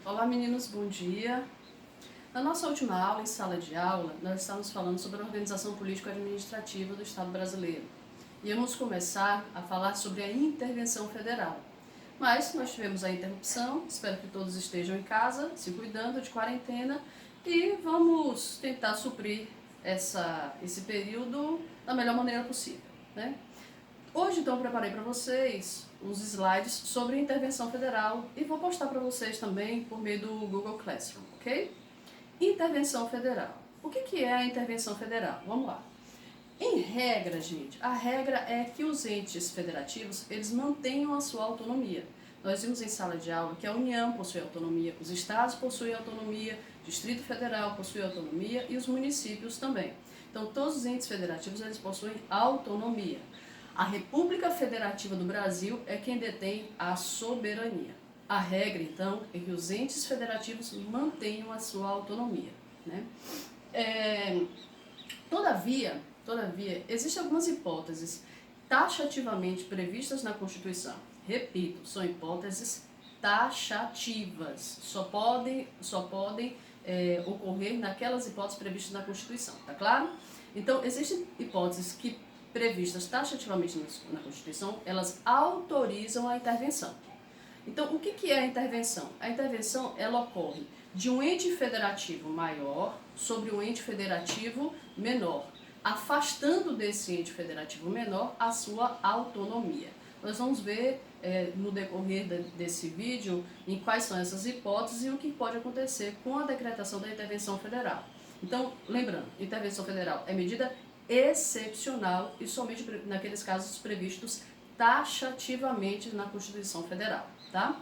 Olá meninos, bom dia. Na nossa última aula, em sala de aula, nós estávamos falando sobre a organização político-administrativa do Estado brasileiro. Íamos começar a falar sobre a intervenção federal. Mas nós tivemos a interrupção, espero que todos estejam em casa, se cuidando de quarentena e vamos tentar suprir esse período da melhor maneira possível, né? Hoje, então, eu preparei para vocês uns slides sobre intervenção federal e vou postar para vocês também por meio do Google Classroom, ok? Intervenção federal. O que é a intervenção federal? Vamos lá. Em regra, gente, a regra é que os entes federativos, eles mantenham a sua autonomia. Nós vimos em sala de aula que a União possui autonomia, os estados possuem autonomia, o Distrito Federal possui autonomia e os municípios também. Então, todos os entes federativos, eles possuem autonomia. A República Federativa do Brasil é quem detém a soberania. A regra, então, é que os entes federativos mantenham a sua autonomia, né? Todavia, existem algumas hipóteses taxativamente previstas na Constituição. Repito, são hipóteses taxativas. Só podem ocorrer naquelas hipóteses previstas na Constituição, tá claro? Então, existem hipóteses que previstas taxativamente na Constituição, elas autorizam a intervenção. Então, o que é a intervenção? A intervenção, ela ocorre de um ente federativo maior sobre um ente federativo menor, afastando desse ente federativo menor a sua autonomia. Nós vamos ver no decorrer desse vídeo em quais são essas hipóteses e o que pode acontecer com a decretação da intervenção federal. Então, lembrando, intervenção federal é medida excepcional e somente naqueles casos previstos taxativamente na Constituição Federal, tá?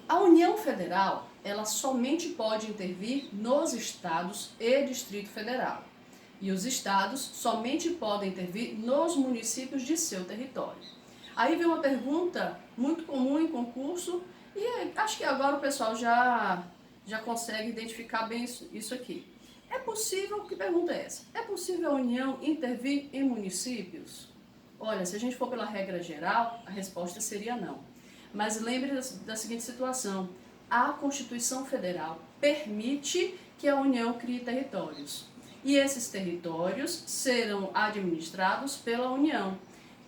A União Federal, ela somente pode intervir nos estados e Distrito Federal. E os estados somente podem intervir nos municípios de seu território. Aí vem uma pergunta muito comum em concurso e acho que agora o pessoal já consegue identificar bem isso aqui. É possível, que pergunta é essa? É possível a União intervir em municípios? Olha, se a gente for pela regra geral, a resposta seria não. Mas lembre da seguinte situação: a Constituição Federal permite que a União crie territórios. E esses territórios serão administrados pela União.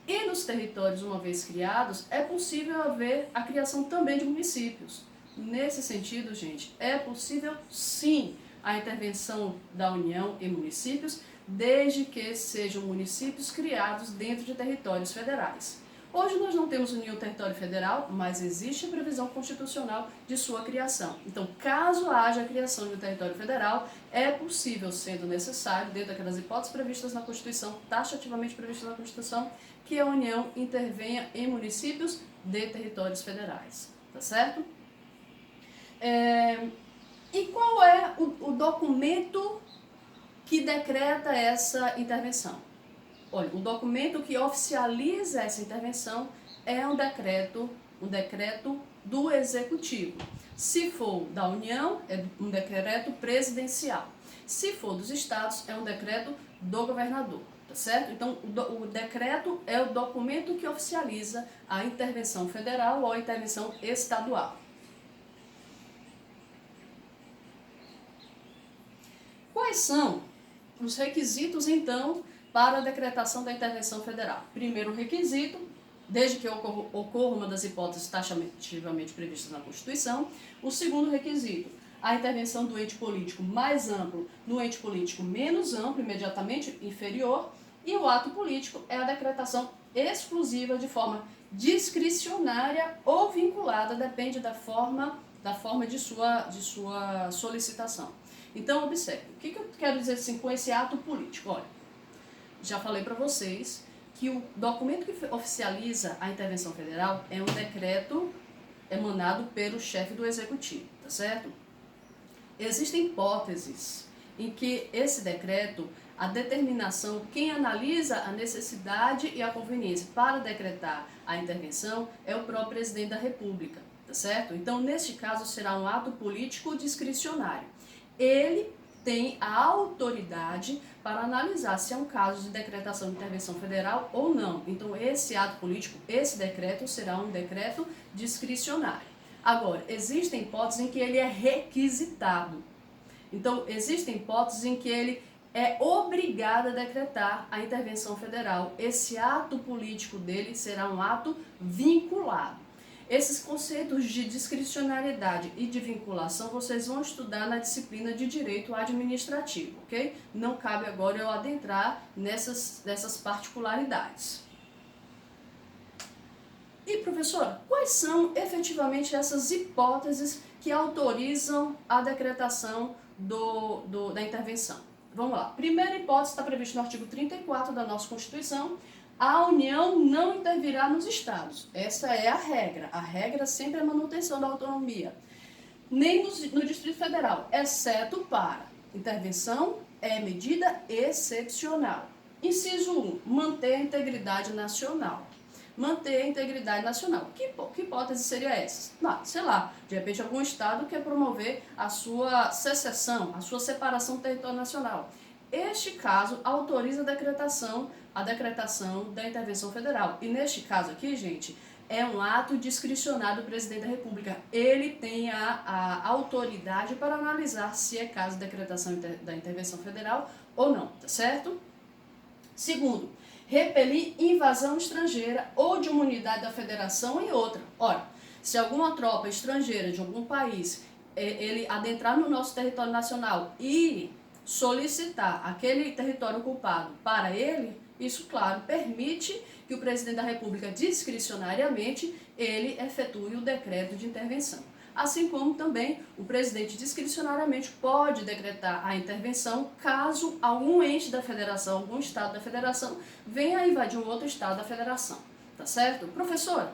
E nos territórios, uma vez criados, é possível haver a criação também de municípios. Nesse sentido, gente, é possível sim a intervenção da União em municípios, desde que sejam municípios criados dentro de territórios federais. Hoje nós não temos União Território Federal, mas existe a previsão constitucional de sua criação. Então, caso haja a criação de um território federal, é possível, sendo necessário, dentro daquelas hipóteses previstas na Constituição, taxativamente previstas na Constituição, que a União intervenha em municípios de territórios federais. Tá certo? E qual é o documento que decreta essa intervenção? Olha, o documento que oficializa essa intervenção é um decreto do Executivo. Se for da União, é um decreto presidencial. Se for dos estados, é um decreto do governador, tá certo? Então, o decreto é o documento que oficializa a intervenção federal ou a intervenção estadual. Quais são os requisitos, então, para a decretação da intervenção federal? Primeiro requisito, desde que ocorra uma das hipóteses taxativamente previstas na Constituição. O segundo requisito, a intervenção do ente político mais amplo no ente político menos amplo, imediatamente inferior. E o ato político é a decretação exclusiva de forma discricionária ou vinculada, depende da forma de sua solicitação. Então, observe, o que eu quero dizer assim com esse ato político? Olha, já falei para vocês que o documento que oficializa a intervenção federal é um decreto emanado pelo chefe do Executivo, tá certo? Existem hipóteses em que esse decreto, a determinação, quem analisa a necessidade e a conveniência para decretar a intervenção é o próprio presidente da República, tá certo? Então, neste caso, será um ato político discricionário. Ele tem a autoridade para analisar se é um caso de decretação de intervenção federal ou não. Então, esse ato político, esse decreto, será um decreto discricionário. Agora, existem hipóteses em que ele é requisitado. Então, existem hipóteses em que ele é obrigado a decretar a intervenção federal. Esse ato político dele será um ato vinculado. Esses conceitos de discricionariedade e de vinculação vocês vão estudar na disciplina de Direito Administrativo, ok? Não cabe agora eu adentrar nessas particularidades. E, professora, quais são efetivamente essas hipóteses que autorizam a decretação da intervenção? Vamos lá. Primeira hipótese está prevista no artigo 34 da nossa Constituição. A União não intervirá nos estados. Essa é a regra. A regra sempre é a manutenção da autonomia. Nem no Distrito Federal, exceto para intervenção é medida excepcional. Inciso 1, manter a integridade nacional. Manter a integridade nacional. Que hipótese seria essa? Não, sei lá, de repente algum estado quer promover a sua secessão, a sua separação do território nacional. Este caso autoriza a decretação da intervenção federal. E neste caso aqui, gente, é um ato discricionário do presidente da República. Ele tem a autoridade para analisar se é caso de decretação da intervenção federal ou não, tá certo? Segundo, repelir invasão estrangeira ou de uma unidade da federação em outra. Ora, se alguma tropa estrangeira de algum país ele adentrar no nosso território nacional e solicitar aquele território ocupado para ele, isso, claro, permite que o presidente da República, discricionariamente, ele efetue o decreto de intervenção. Assim como também o presidente discricionariamente pode decretar a intervenção caso algum ente da federação, algum estado da federação, venha a invadir um outro estado da federação. Tá certo? Professora,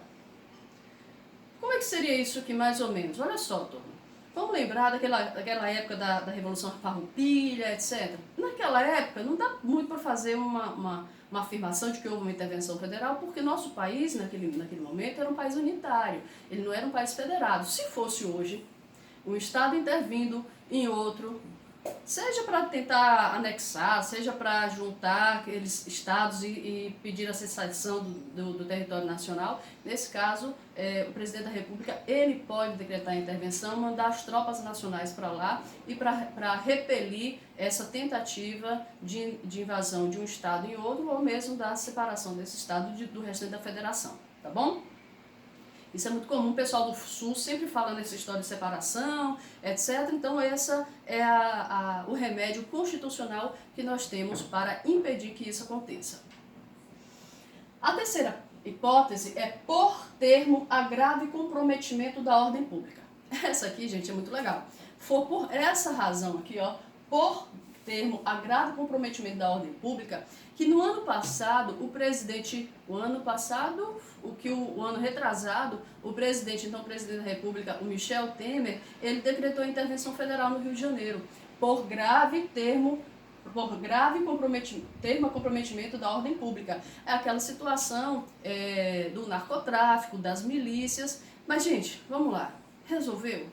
como é que seria isso aqui mais ou menos? Olha só, turma. Vamos lembrar daquela época da Revolução Farroupilha, etc. Naquela época não dá muito para fazer uma afirmação de que houve uma intervenção federal, porque nosso país, naquele momento, era um país unitário, ele não era um país federado. Se fosse hoje, um estado intervindo em outro, seja para tentar anexar, seja para juntar aqueles estados e pedir a cessação do território nacional, nesse caso, o presidente da República, ele pode decretar a intervenção, mandar as tropas nacionais para lá e para repelir essa tentativa de invasão de um estado em outro, ou mesmo da separação desse estado do restante da federação, tá bom? Isso é muito comum, o pessoal do Sul sempre fala nessa história de separação, etc. Então, esse é o remédio constitucional que nós temos para impedir que isso aconteça. A terceira hipótese é por termo, agravo e comprometimento da ordem pública. Essa aqui, gente, é muito legal. For por essa razão aqui, ó, por termo, agravo e comprometimento da ordem pública, que no ano passado, o ano retrasado, o presidente da República, o Michel Temer, ele decretou a intervenção federal no Rio de Janeiro, por grave comprometimento da ordem pública. É aquela situação do narcotráfico, das milícias. Mas, gente, vamos lá, resolveu?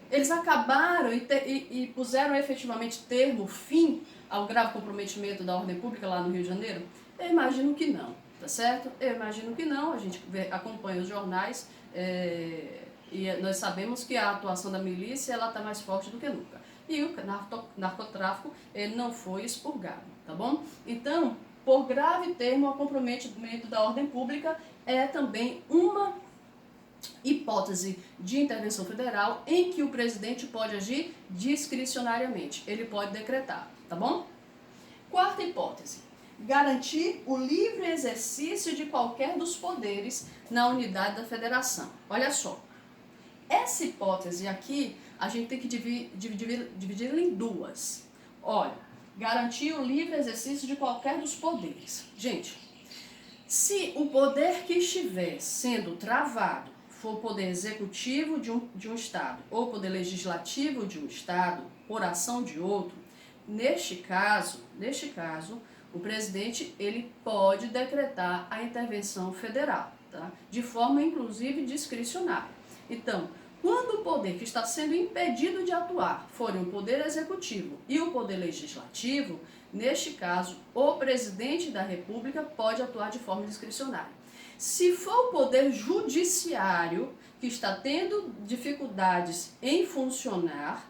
Eles acabaram e puseram efetivamente fim ao grave comprometimento da ordem pública lá no Rio de Janeiro? Eu imagino que não, tá certo? Eu imagino que não, a gente acompanha os jornais e nós sabemos que a atuação da milícia está mais forte do que nunca. E o narcotráfico ele não foi expurgado, tá bom? Então, por grave termo ao comprometimento da ordem pública é também uma hipótese de intervenção federal em que o presidente pode agir discricionariamente. Ele pode decretar, tá bom? Quarta hipótese. Garantir o livre exercício de qualquer dos poderes na unidade da federação. Olha só. Essa hipótese aqui, a gente tem que dividi-la em duas. Olha, garantir o livre exercício de qualquer dos poderes. Gente, se o poder que estiver sendo travado for o poder executivo de um estado ou o poder legislativo de um estado por ação de outro, neste caso, o presidente ele pode decretar a intervenção federal, tá? De forma inclusive discricionária. Então, quando o poder que está sendo impedido de atuar forem o poder executivo e o poder legislativo, Neste caso, o presidente da República pode atuar de forma discricionária. Se for o Poder Judiciário que está tendo dificuldades em funcionar,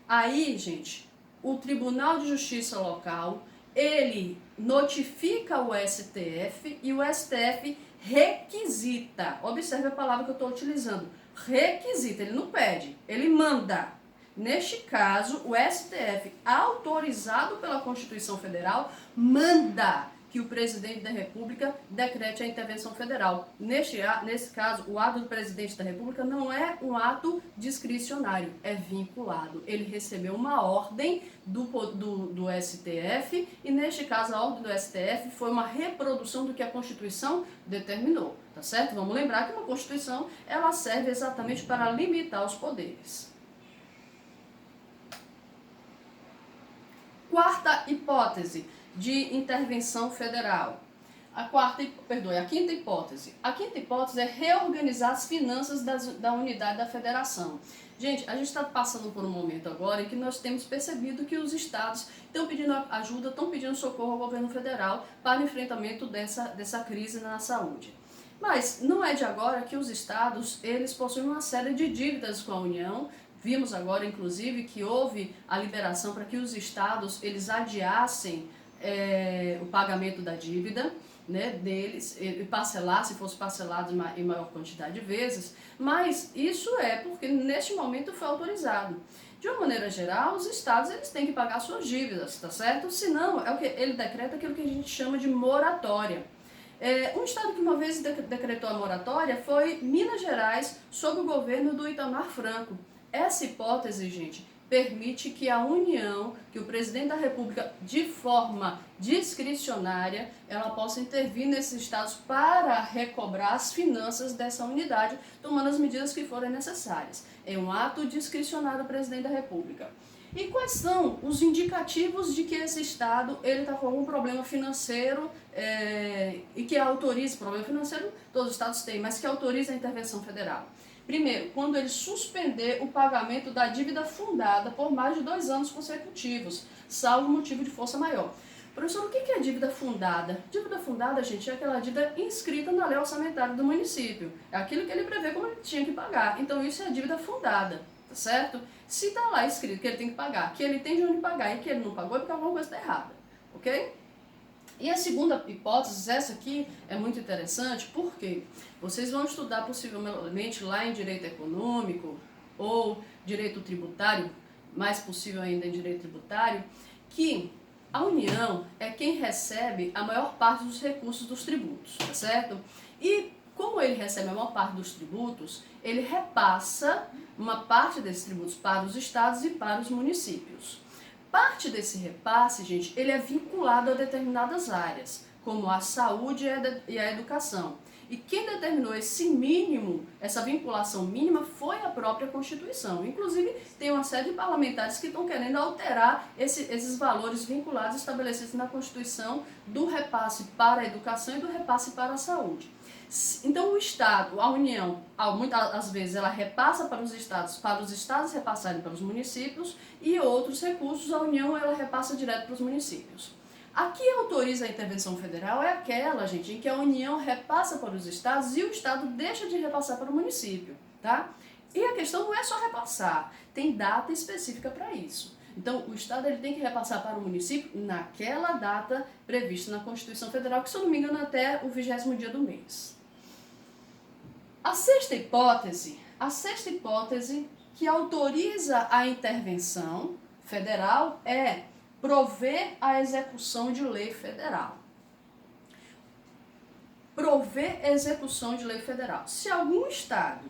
aí, gente, o Tribunal de Justiça local, ele notifica o STF e o STF requisita. Observe a palavra que eu estou utilizando. Requisita, ele não pede, ele manda. Neste caso, o STF, autorizado pela Constituição Federal, manda que o presidente da República decrete a intervenção federal. Nesse caso, o ato do presidente da República não é um ato discricionário, é vinculado. Ele recebeu uma ordem do STF e, neste caso, a ordem do STF foi uma reprodução do que a Constituição determinou, tá certo? Vamos lembrar que uma Constituição, ela serve exatamente para limitar os poderes. Quarta hipótese de intervenção federal. A quinta hipótese. A quinta hipótese é reorganizar as finanças da unidade da federação. Gente, a gente está passando por um momento agora em que nós temos percebido que os estados estão pedindo ajuda, estão pedindo socorro ao governo federal para o enfrentamento dessa crise na saúde. Mas não é de agora que os estados, eles possuem uma série de dívidas com a União. Vimos agora, inclusive, que houve a liberação para que os estados, eles adiassem o pagamento da dívida, né, deles, e parcelar, se fosse parcelado em maior quantidade de vezes, mas isso é porque neste momento foi autorizado. De uma maneira geral, os estados, eles têm que pagar suas dívidas, tá certo? Senão, ele decreta aquilo que a gente chama de moratória. Um estado que uma vez decretou a moratória foi Minas Gerais, sob o governo do Itamar Franco. Essa hipótese, gente, permite que a União, que o presidente da República, de forma discricionária, ela possa intervir nesses estados para recobrar as finanças dessa unidade, tomando as medidas que forem necessárias. É um ato discricionário do presidente da República. E quais são os indicativos de que esse estado está com algum problema financeiro e que autoriza, problema financeiro todos os estados têm, mas que autoriza a intervenção federal? Primeiro, quando ele suspender o pagamento da dívida fundada por mais de 2 anos consecutivos, salvo motivo de força maior. Professor, o que é dívida fundada? Dívida fundada, gente, é aquela dívida inscrita na lei orçamentária do município. É aquilo que ele prevê como ele tinha que pagar. Então, isso é a dívida fundada, tá certo? Se está lá escrito que ele tem que pagar, que ele tem de onde pagar e que ele não pagou, é porque alguma coisa está errada, ok? E a segunda hipótese, essa aqui é muito interessante, porque vocês vão estudar possivelmente lá em direito econômico ou direito tributário, mais possível ainda em direito tributário, que a União é quem recebe a maior parte dos recursos dos tributos, tá certo? E como ele recebe a maior parte dos tributos, ele repassa uma parte desses tributos para os estados e para os municípios. Parte desse repasse, gente, ele é vinculado a determinadas áreas, como a saúde e a educação. E quem determinou esse mínimo, essa vinculação mínima, foi a própria Constituição. Inclusive, tem uma série de parlamentares que estão querendo alterar esses valores vinculados estabelecidos na Constituição do repasse para a educação e do repasse para a saúde. Então, o Estado, a União, muitas vezes ela repassa para os estados repassarem para os municípios, e outros recursos a União ela repassa direto para os municípios. A que autoriza a intervenção federal é aquela, gente, em que a União repassa para os estados e o Estado deixa de repassar para o município, tá? E a questão não é só repassar, tem data específica para isso. Então, o Estado ele tem que repassar para o município naquela data prevista na Constituição Federal, que, se eu não me engano, até o 20º dia do mês. A sexta hipótese que autoriza a intervenção federal é prover a execução de lei federal. Prover a execução de lei federal. Se algum estado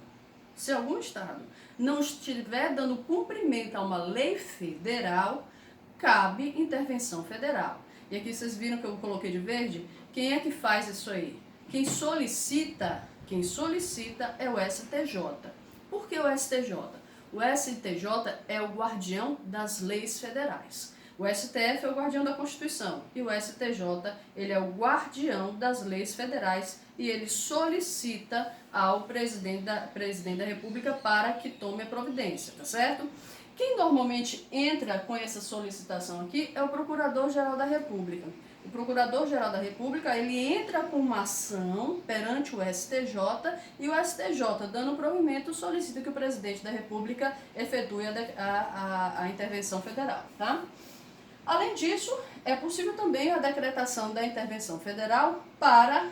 não estiver dando cumprimento a uma lei federal, cabe intervenção federal. E aqui vocês viram que eu coloquei de verde? Quem é que faz isso aí? Quem solicita é o STJ. Por que o STJ? O STJ é o guardião das leis federais. O STF é o guardião da Constituição e o STJ ele é o guardião das leis federais e ele solicita ao presidente da República para que tome a providência, tá certo? Quem normalmente entra com essa solicitação aqui é o Procurador-Geral da República. O Procurador-Geral da República, ele entra com uma ação perante o STJ e o STJ, dando provimento, solicita que o Presidente da República efetue a intervenção federal, tá? Além disso, é possível também a decretação da intervenção federal para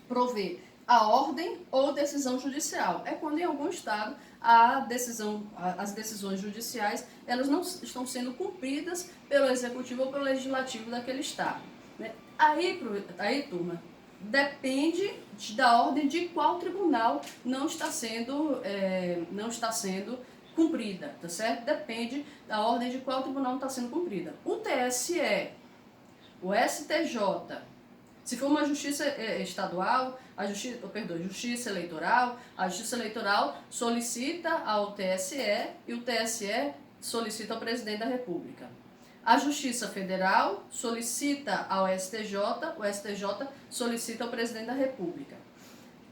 prover a ordem ou decisão judicial. É quando em algum estado as decisões judiciais elas não estão sendo cumpridas pelo executivo ou pelo legislativo daquele estado. Né? Aí, turma, depende da ordem de qual tribunal não está sendo cumprida, tá certo? Depende da ordem de qual tribunal não está sendo cumprida. O TSE, o STJ, se for uma justiça estadual, justiça eleitoral, a justiça eleitoral solicita ao TSE e o TSE solicita ao presidente da República. A Justiça Federal solicita ao STJ, o STJ solicita ao presidente da República.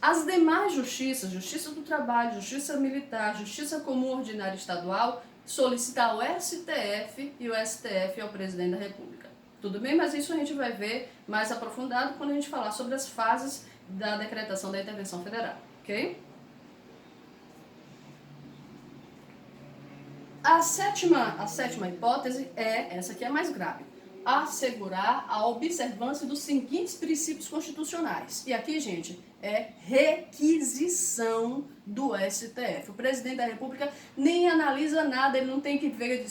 As demais justiças, Justiça do Trabalho, Justiça Militar, Justiça Comum Ordinária Estadual, solicita ao STF e o STF ao presidente da República. Tudo bem? Mas isso a gente vai ver mais aprofundado quando a gente falar sobre as fases da decretação da intervenção federal, ok? A sétima hipótese essa aqui é mais grave. Assegurar a observância dos seguintes princípios constitucionais. E aqui, gente, é requisição do STF. O presidente da República nem analisa nada, ele não tem que ver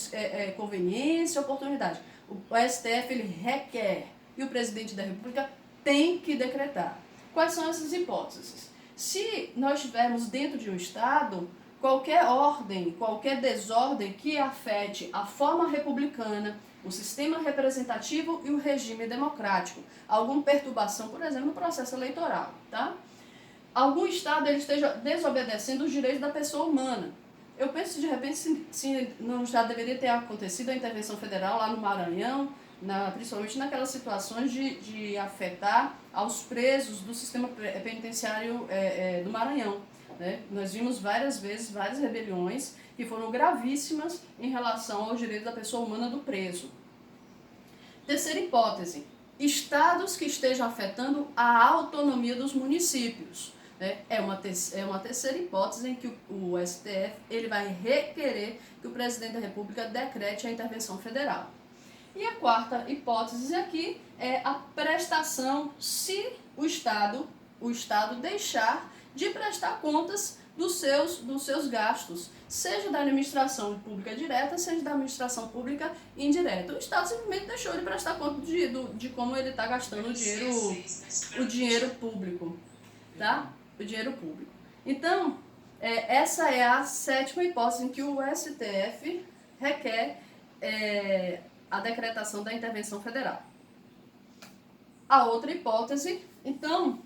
conveniência, oportunidade. O STF, ele requer e o presidente da República tem que decretar. Quais são essas hipóteses? Se nós estivermos dentro de um estado, qualquer ordem, qualquer desordem que afete a forma republicana, o sistema representativo e o regime democrático, alguma perturbação, por exemplo, no processo eleitoral, tá? Algum estado ele esteja desobedecendo os direitos da pessoa humana. Eu penso, de repente, se não já deveria ter acontecido a intervenção federal lá no Maranhão, principalmente naquelas situações de afetar aos presos do sistema penitenciário do Maranhão. Né? Nós vimos várias vezes, várias rebeliões que foram gravíssimas em relação aos direitos da pessoa humana do preso. Terceira hipótese, estados que estejam afetando a autonomia dos municípios. Né? É uma terceira hipótese em que o STF ele vai requerer que o presidente da República decrete a intervenção federal. E a quarta hipótese aqui é a prestação se o Estado deixar de prestar contas dos seus gastos, seja da administração pública direta, seja da administração pública indireta. O Estado simplesmente deixou de prestar conta de como ele está gastando o dinheiro público, tá? O dinheiro público. Então, essa é a sétima hipótese em que o STF requer a decretação da intervenção federal. A outra hipótese, então,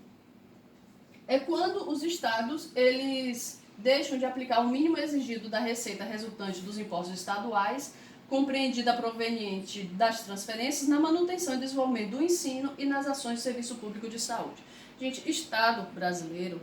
é quando os estados eles deixam de aplicar o mínimo exigido da receita resultante dos impostos estaduais, compreendida proveniente das transferências, na manutenção e desenvolvimento do ensino e nas ações de serviço público de saúde. Gente, Estado brasileiro,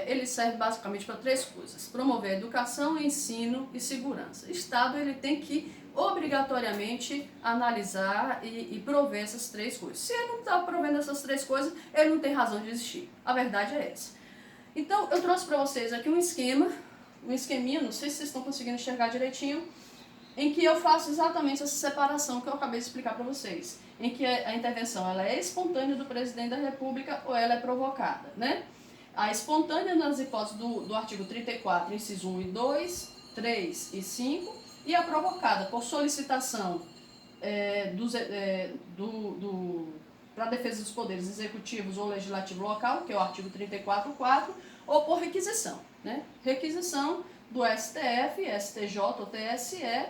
ele serve basicamente para três coisas: promover a educação, ensino e segurança. Estado ele tem que obrigatoriamente analisar e prover essas três coisas. Se ele não está provendo essas três coisas, ele não tem razão de existir. A verdade é essa. Então, eu trouxe para vocês aqui um esqueminha, não sei se vocês estão conseguindo enxergar direitinho, em que eu faço exatamente essa separação que eu acabei de explicar para vocês, em que a intervenção ela é espontânea do presidente da República ou ela é provocada, né? A espontânea nas hipóteses do artigo 34, inciso 1 e 2, 3 e 5, e a provocada por solicitação para a defesa dos poderes executivos ou legislativo local, que é o artigo 34.4, ou por requisição, né? Requisição do STF, STJ ou TSE,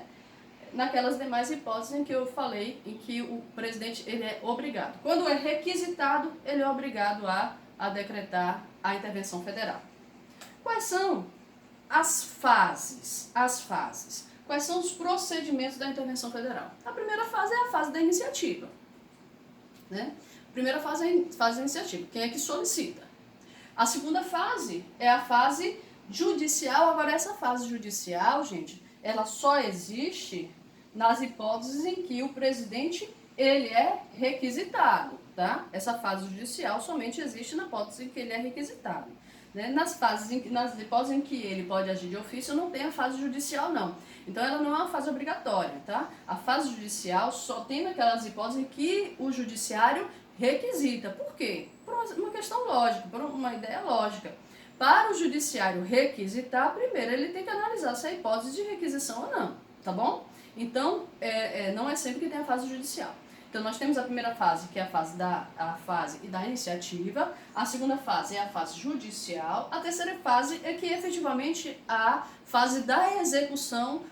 naquelas demais hipóteses em que eu falei, em que o presidente ele é obrigado. Quando é requisitado, ele é obrigado a decretar a intervenção federal. Quais são as fases? Quais são os procedimentos da intervenção federal? A primeira fase é a fase da iniciativa. Né? A primeira fase é a fase da iniciativa. Quem é que solicita? A segunda fase é a fase judicial. Agora, essa fase judicial, gente, ela só existe nas hipóteses em que o presidente ele é requisitado, tá? Essa fase judicial somente existe na hipótese em que ele é requisitado. Né? Nas hipóteses em que ele pode agir de ofício, não tem a fase judicial, não. Então, ela não é uma fase obrigatória, tá? A fase judicial só tem naquelas hipóteses em que o judiciário requisita. Por quê? Por uma questão lógica, por uma ideia lógica. Para o judiciário requisitar, primeiro ele tem que analisar se é hipótese de requisição ou não, tá bom? Então, não é sempre que tem a fase judicial. Então, nós temos a primeira fase, que é a fase da iniciativa. A segunda fase é a fase judicial. A terceira fase é que, efetivamente, a fase da execução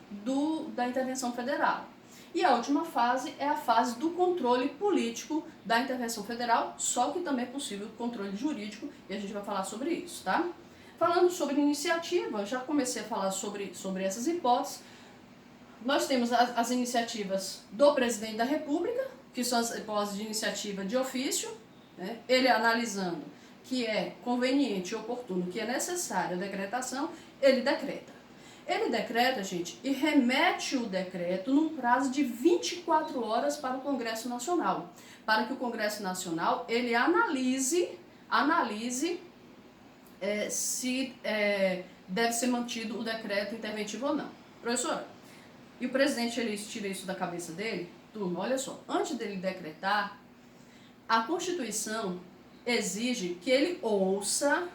da intervenção federal. E a última fase é a fase do controle político da intervenção federal, só que também é possível o controle jurídico, e a gente vai falar sobre isso, tá? Falando sobre iniciativa, já comecei a falar sobre essas hipóteses. Nós temos as iniciativas do presidente da República, que são as hipóteses de iniciativa de ofício, né? Ele analisando que é conveniente e oportuno, que é necessária a decretação, ele decreta. Ele decreta, gente, e remete o decreto num prazo de 24 horas para o Congresso Nacional, para que o Congresso Nacional ele analise se deve ser mantido o decreto interventivo ou não. Professora, e o presidente ele tira isso da cabeça dele? Turma, olha só, antes dele decretar, a Constituição exige que ele ouça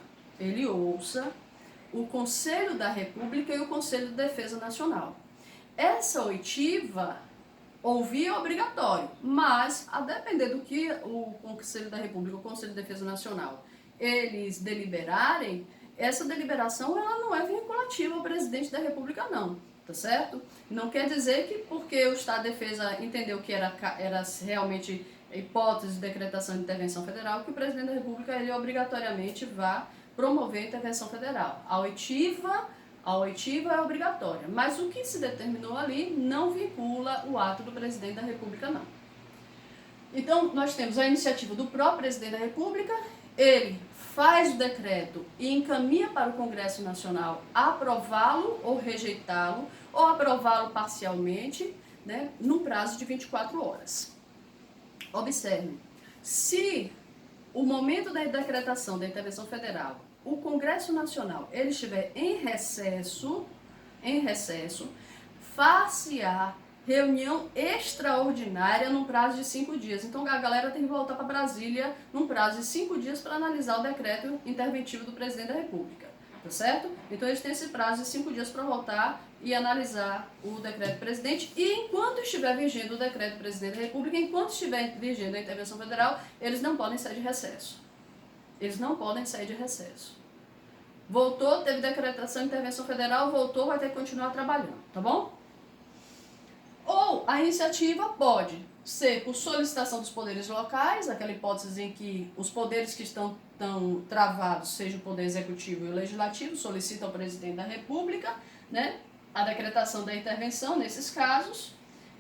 o Conselho da República e o Conselho de Defesa Nacional. Essa oitiva, ouvir é obrigatório, mas a depender do que o Conselho da República e o Conselho de Defesa Nacional eles deliberarem, essa deliberação ela não é vinculativa ao presidente da República, não. Tá certo? Não quer dizer que porque o Estado de Defesa entendeu que era realmente hipótese de decretação de intervenção federal, que o presidente da República ele obrigatoriamente vá promover a intervenção federal. A oitiva é obrigatória, mas o que se determinou ali não vincula o ato do presidente da República, não. Então, nós temos a iniciativa do próprio presidente da República, ele faz o decreto e encaminha para o Congresso Nacional aprová-lo ou rejeitá-lo, ou aprová-lo parcialmente, né, num prazo de 24 horas. Observe, se o momento da decretação da intervenção federal, o Congresso Nacional ele estiver em recesso, far-se-á reunião extraordinária num prazo de 5 dias. Então a galera tem que voltar para Brasília num prazo de 5 dias para analisar o decreto interventivo do presidente da República, tá certo? Então eles têm esse prazo de 5 dias para voltar e analisar o decreto do presidente, e enquanto estiver vigendo o decreto do presidente da República, enquanto estiver vigendo a intervenção federal, eles não podem sair de recesso. Eles não podem sair de recesso. Voltou, teve decretação de intervenção federal, voltou, vai ter que continuar trabalhando, tá bom? Ou a iniciativa pode ser por solicitação dos poderes locais, aquela hipótese em que os poderes que estão travados, seja o poder executivo e o legislativo, solicitam ao presidente da República, né, a decretação da intervenção nesses casos.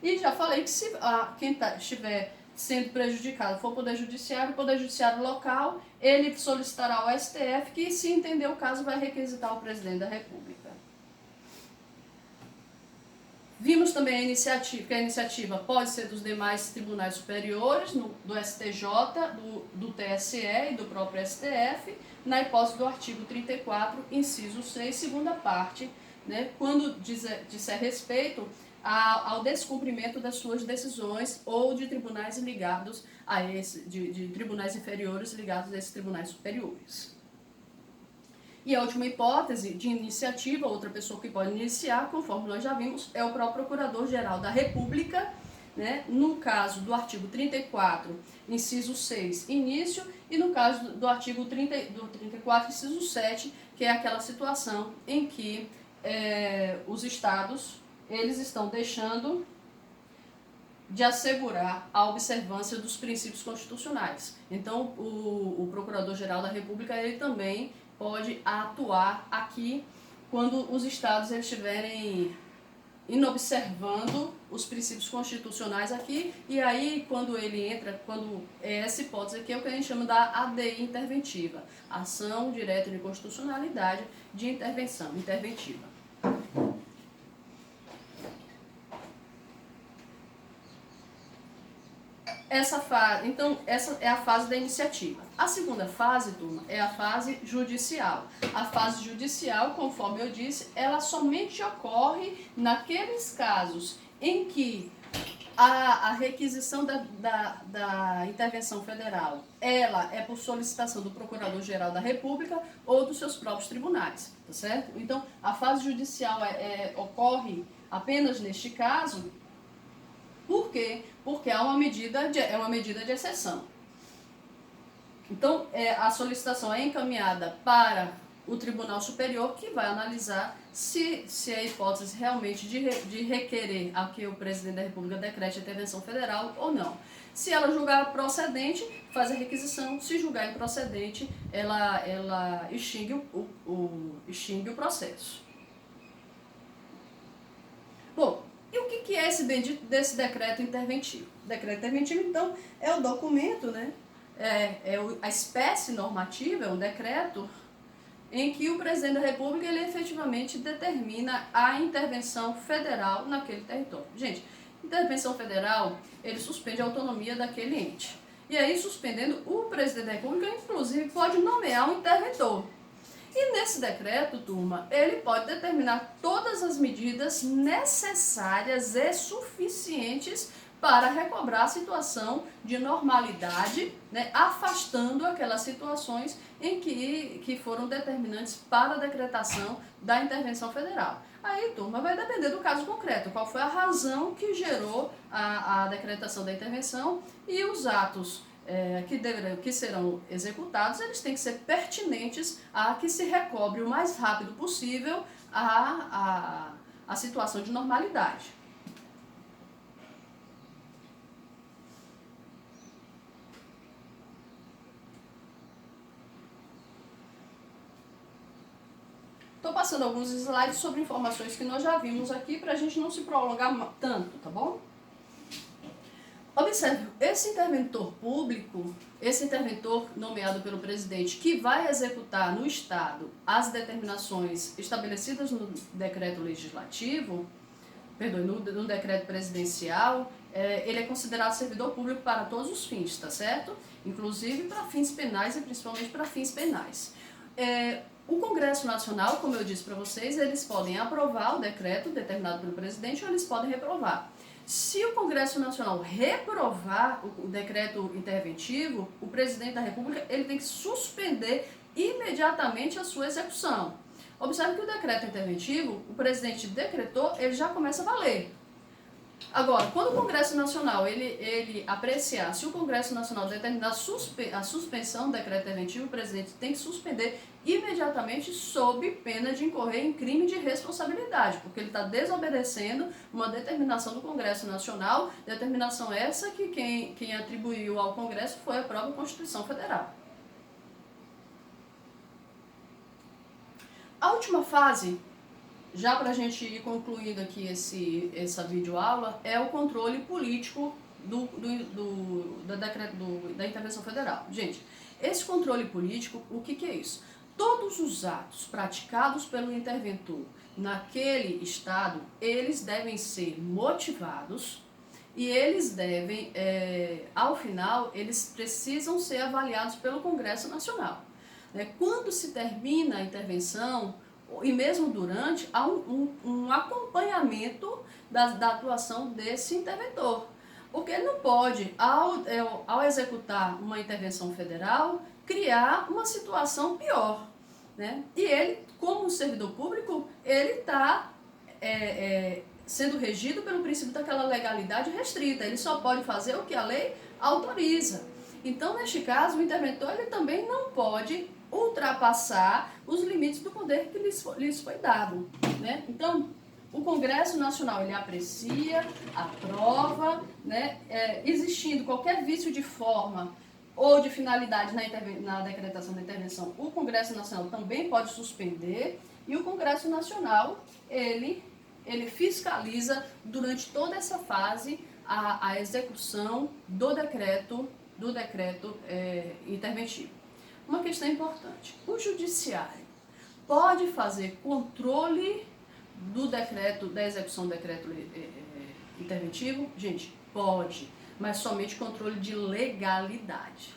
E já falei que se quem estiver sendo prejudicado for o poder judiciário local, ele solicitará ao STF, que, se entender o caso, vai requisitar o presidente da República. Vimos também que a iniciativa pode ser dos demais tribunais superiores, do STJ, do TSE e do próprio STF, na hipótese do artigo 34, inciso 6, segunda parte, né, quando disser respeito ao descumprimento das suas decisões ou de tribunais ligados a de tribunais inferiores ligados a esses tribunais superiores. E a última hipótese de iniciativa, outra pessoa que pode iniciar, conforme nós já vimos, é o próprio Procurador-Geral da República, né? No caso do artigo 34, inciso 6, início, e no caso do artigo 34, inciso 7, que é aquela situação em que os estados eles estão deixando de assegurar a observância dos princípios constitucionais. Então, o Procurador-Geral da República ele também pode atuar aqui quando os estados eles estiverem inobservando os princípios constitucionais aqui, e aí quando ele entra, quando essa hipótese aqui é o que a gente chama da ADI interventiva, ação direta de constitucionalidade de intervenção interventiva. Então, essa é a fase da iniciativa. A segunda fase, turma, é a fase judicial. A fase judicial, conforme eu disse, ela somente ocorre naqueles casos em que a requisição da intervenção federal, ela é por solicitação do Procurador-Geral da República ou dos seus próprios tribunais, tá certo? Então, a fase judicial ocorre apenas neste caso. Por quê? Porque é uma medida de exceção. Então, a solicitação é encaminhada para o Tribunal Superior, que vai analisar se a hipótese realmente de requerer a que o Presidente da República decrete a intervenção federal ou não. Se ela julgar procedente, faz a requisição. Se julgar improcedente, ela extingue o processo. Bom, e o que é esse bendito desse decreto interventivo? O decreto interventivo, então, é o documento, né? A espécie normativa, é um decreto em que o Presidente da República ele efetivamente determina a intervenção federal naquele território. Gente, intervenção federal, ele suspende a autonomia daquele ente. E aí, suspendendo, o Presidente da República, inclusive, pode nomear um interventor. E nesse decreto, turma, ele pode determinar todas as medidas necessárias e suficientes para recobrar a situação de normalidade, né, afastando aquelas situações em que foram determinantes para a decretação da intervenção federal. Aí, turma, vai depender do caso concreto, qual foi a razão que gerou a decretação da intervenção, e os atos que serão executados, eles têm que ser pertinentes a que se recobre o mais rápido possível a situação de normalidade. Estou passando alguns slides sobre informações que nós já vimos aqui para a gente não se prolongar tanto, tá bom? Observe, esse interventor público, esse interventor nomeado pelo presidente, que vai executar no Estado as determinações estabelecidas no decreto legislativo, no decreto presidencial, ele é considerado servidor público para todos os fins, tá certo? Inclusive para fins penais e principalmente para fins penais. O Congresso Nacional, como eu disse para vocês, eles podem aprovar o decreto determinado pelo presidente ou eles podem reprovar. Se o Congresso Nacional reprovar o decreto interventivo, o Presidente da República ele tem que suspender imediatamente a sua execução. Observe que o decreto interventivo, o presidente decretou, ele já começa a valer. Agora, quando o Congresso Nacional ele apreciar, se o Congresso Nacional determinar a suspensão do decreto interventivo, o presidente tem que suspender imediatamente sob pena de incorrer em crime de responsabilidade, porque ele está desobedecendo uma determinação do Congresso Nacional, determinação essa que quem atribuiu ao Congresso foi a própria Constituição Federal. A última fase, já para a gente ir concluindo aqui essa videoaula, é o controle político da intervenção federal. Gente, esse controle político, o que é isso? Todos os atos praticados pelo interventor naquele estado, eles devem ser motivados e eles devem, ao final, eles precisam ser avaliados pelo Congresso Nacional. Quando se termina a intervenção, e mesmo durante, há um acompanhamento da atuação desse interventor. Porque ele não pode, ao executar uma intervenção federal, criar uma situação pior. Né? E ele, como servidor público, ele está sendo regido pelo princípio daquela legalidade restrita. Ele só pode fazer o que a lei autoriza. Então, neste caso, o interventor ele também não pode ultrapassar os limites do poder que lhes foi dado. Né? Então, o Congresso Nacional ele aprecia, aprova, né? Existindo qualquer vício de forma ou de finalidade na decretação da intervenção, o Congresso Nacional também pode suspender, e o Congresso Nacional ele fiscaliza durante toda essa fase a execução do decreto interventivo. Uma questão importante: o Judiciário pode fazer controle da execução do decreto interventivo? Gente, pode. mas somente controle de legalidade.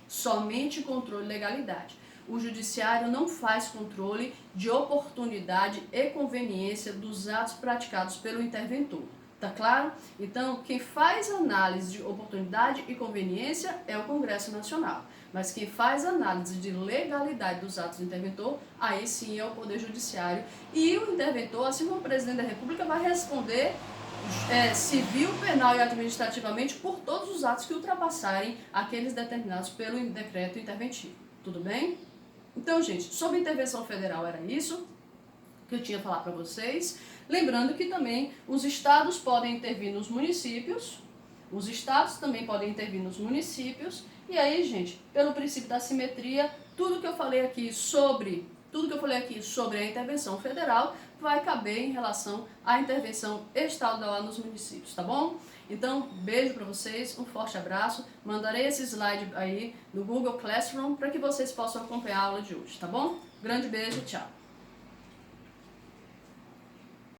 Somente controle de legalidade. O judiciário não faz controle de oportunidade e conveniência dos atos praticados pelo interventor. Tá claro? Então, quem faz análise de oportunidade e conveniência é o Congresso Nacional. Mas quem faz análise de legalidade dos atos do interventor, aí sim é o Poder Judiciário. E o interventor, assim como o Presidente da República, vai responder civil, penal e administrativamente por todos os atos que ultrapassarem aqueles determinados pelo decreto interventivo. Tudo bem? Então, gente, sobre intervenção federal era isso que eu tinha a falar para vocês. Lembrando que também os estados podem intervir nos municípios, os estados também podem intervir nos municípios, e aí, gente, pelo princípio da simetria, tudo que eu falei aqui sobre a intervenção federal vai caber em relação à intervenção estadual nos municípios, tá bom? Então, beijo para vocês, um forte abraço. Mandarei esse slide aí no Google Classroom para que vocês possam acompanhar a aula de hoje, tá bom? Grande beijo, tchau!